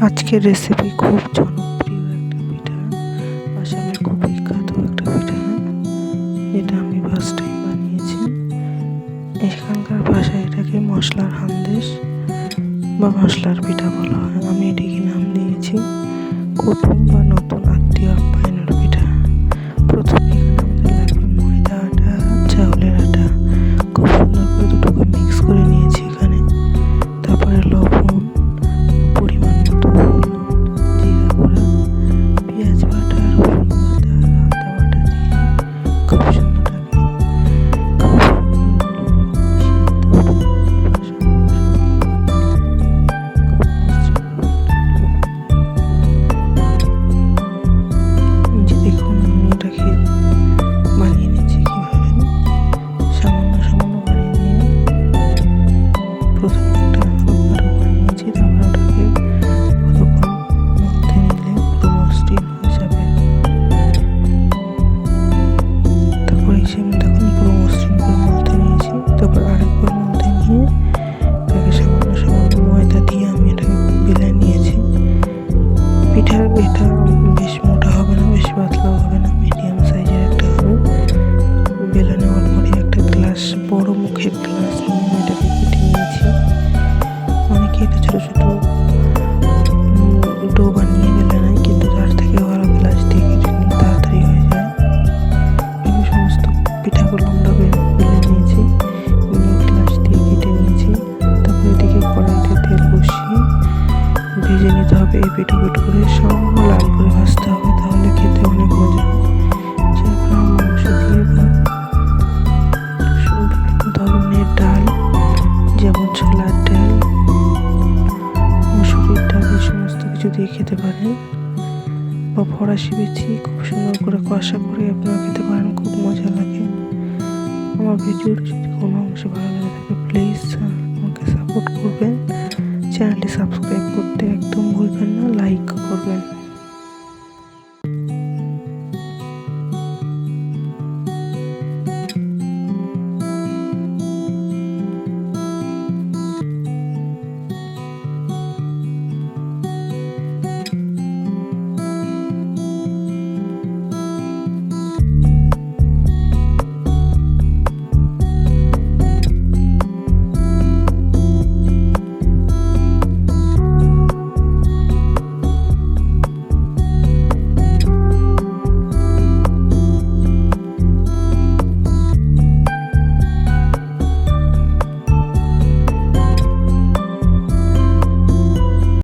আজকের রেসিপি খুব জনপ্রিয় একটা পিঠা, আসামের খুব বিখ্যাত একটা পিঠা, যেটা আমি ফার্স্ট টাইম বানিয়েছি। এখানকার ভাষায় এটাকে মশলার হান্দেশ বা মশলার পিঠা বলা হয়। আমি এটিকে নাম দিয়েছি কুটুম বা নতুন আত্মীয় আপ্যায়নের পিঠা। প্রথমে এখানে আমাদের লাগবে ময়দা আটা, চাউলের আটা, খুব সুন্দর করে দুটোকে মিক্স করে নিয়েছি এখানে। তারপরে লবণ, পরিমাণ মতো হলুদ, জিরা গুঁড়া, পেঁয়াজ বাটা, রসুন বাটা, আদা বাটা দিয়ে খুব সুন্দরভাবে দেখুন আমি এটাকে বানিয়ে নিচ্ছি কীভাবে। সামান্য সামান্য বানিয়ে নিয়ে প্রথমে একটা আরও বানিয়েছি, তারপর ওটাকে কতক্ষণ মধ্যে নিলে পুরো মসৃণ হয়ে যাবে। তারপর এসে আমি তখন পুরো মসৃণ করে মধ্যে নিয়েছি। তারপর আরেকবার মধ্যে নিয়ে এটাকে সামান্য সামান্য ময়দা দিয়ে আমি এটাকে বেলে নিয়েছি। পিঠার এটা বেশ মোটা হবে না, বেশি পাতলাও হবে না, মিডিয়াম সাইজের একটা হবে। বেলে নেওয়ার পরে একটা গ্লাস, বড় মুখের গ্লাস নিয়ে আমি এটাকে কেটে নিয়েছি। অনেকে এটা ছোটো ছোটো ডো বানিয়ে বেলে নেয়, কিন্তু তার থেকে ভালো গ্লাস দিয়ে কেটে নিলে তাড়াতাড়ি হয়ে যায়। এই সমস্ত পিঠাগুলো আমরা বেলে নিয়েছি, নিয়ে গ্লাস দিয়ে কেটে নিয়েছি। তারপর এদিকে কড়াইতে তেল বসিয়ে ভেজে নিতে হবে। এই পিঠু পিঠু করে সামান্য লাল করে ভাজতে হবে, তাহলে খেতে অনেক মজা হয়। যে আপনার মাংস দিয়ে বা বিভিন্ন ধরনের ডাল, যেমন ছোলার ডাল, মুসুরির ডাল, এই সমস্ত কিছু দিয়ে খেতে পারেন। বা ফরাসি বিচি খুব সুন্দর করে কষা করে আপনারা খেতে পারেন, খুব মজা লাগে। আমার ভিডিওর যদি কোনো অংশ ভালো লেগে থাকে প্লিজ আমাকে সাপোর্ট করবেন, চ্যানেলটি সাবস্ক্রাইব করতে একদম ভুলবেন না, লাইক করবেন।